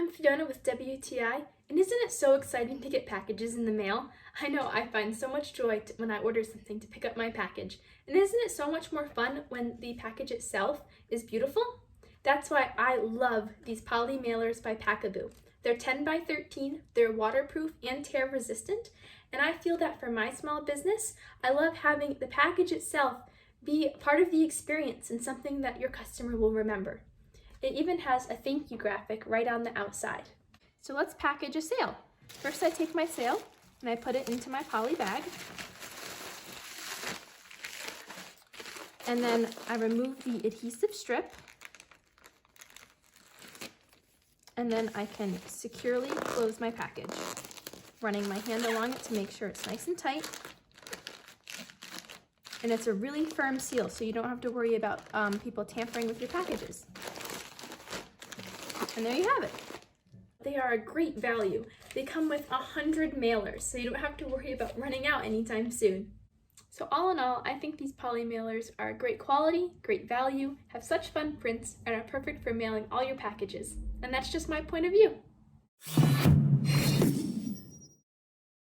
I'm Fiona with WTI, and isn't it so exciting to get packages in the mail? I know I find so much joy when I order something to pick up my package, and isn't it so much more fun when the package itself is beautiful? That's why I love these poly mailers by PAKABOO. They're 10 by 13, they're waterproof and tear resistant, and I feel that for my small business, I love having the package itself be part of the experience and something that your customer will remember. It even has a thank you graphic right on the outside. So let's package a sale. First I take my sale and I put it into my poly bag. And then I remove the adhesive strip. And then I can securely close my package, running my hand along it to make sure it's nice and tight. And it's a really firm seal, so you don't have to worry about people tampering with your packages. And there you have it. They are a great value. They come with 100 mailers, so you don't have to worry about running out anytime soon. So all in all, I think these poly mailers are great quality, great value, have such fun prints, and are perfect for mailing all your packages. And that's just my point of view.